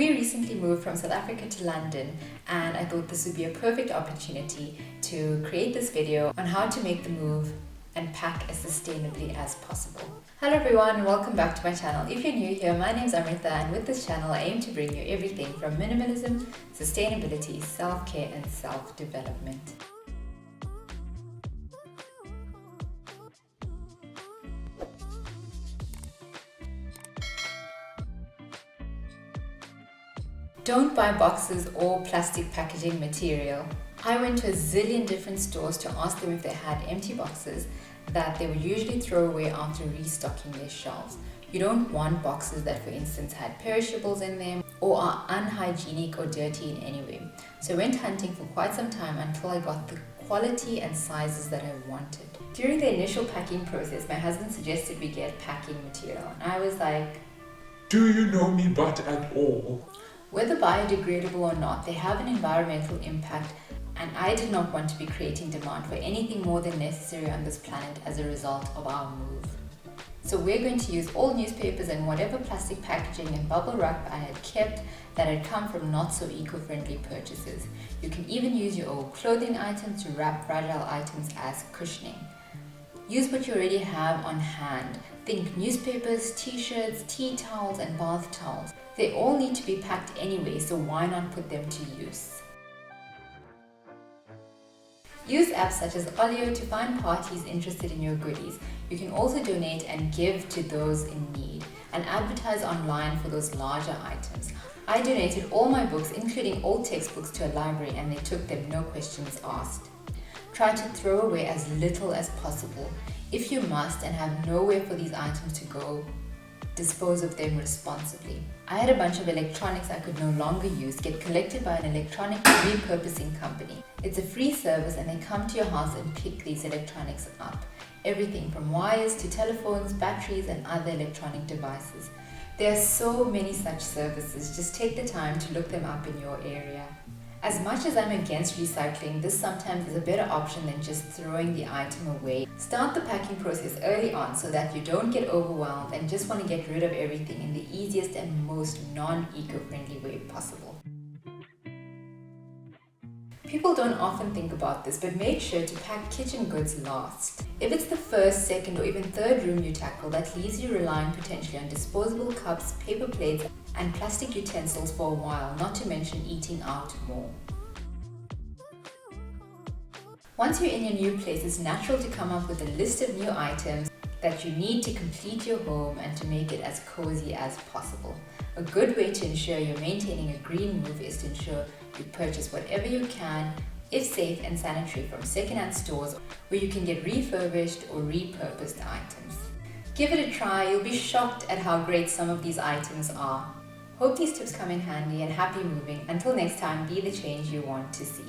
We recently moved from South Africa to London, and I thought this would be a perfect opportunity to create this video on how to make the move and pack as sustainably as possible. Hello everyone and welcome back to my channel. If you're new here, my name is Amrita, and with this channel I aim to bring you everything from minimalism, sustainability, self-care and self-development. Don't buy boxes or plastic packaging material. I went to a zillion different stores to ask them if they had empty boxes that they would usually throw away after restocking their shelves. You don't want boxes that, for instance, had perishables in them or are unhygienic or dirty in any way. So I went hunting for quite some time until I got the quality and sizes that I wanted. During the initial packing process, my husband suggested we get packing material, and I was like, "Do you know me but at all?" Whether biodegradable or not, they have an environmental impact, and I did not want to be creating demand for anything more than necessary on this planet as a result of our move. So we're going to use all newspapers and whatever plastic packaging and bubble wrap I had kept that had come from not so eco-friendly purchases. You can even use your old clothing items to wrap fragile items as cushioning. Use what you already have on hand. Think newspapers, t-shirts, tea towels and bath towels. They all need to be packed anyway, so why not put them to use? Use apps such as Olio to find parties interested in your goodies. You can also donate and give to those in need, and advertise online for those larger items. I donated all my books, including old textbooks, to a library, and they took them, no questions asked. Try to throw away as little as possible. If you must and have nowhere for these items to go, dispose of them responsibly. I had a bunch of electronics I could no longer use get collected by an electronic repurposing company. It's a free service and they come to your house and pick these electronics up. Everything from wires to telephones, batteries and other electronic devices. There are so many such services, just take the time to look them up in your area. As much as I'm against recycling, this sometimes is a better option than just throwing the item away. Start the packing process early on so that you don't get overwhelmed and just want to get rid of everything in the easiest and most non-eco-friendly way possible. People don't often think about this, but make sure to pack kitchen goods last. If it's the first, second or even third room you tackle, that leaves you relying potentially on disposable cups, paper plates and plastic utensils for a while, not to mention eating out more. Once you're in your new place, it's natural to come up with a list of new items that you need to complete your home and to make it as cozy as possible. A good way to ensure you're maintaining a green move is to ensure you purchase whatever you can, if safe and sanitary, from second-hand stores where you can get refurbished or repurposed items. Give it a try, you'll be shocked at how great some of these items are. Hope these tips come in handy, and happy moving. Until next time, be the change you want to see.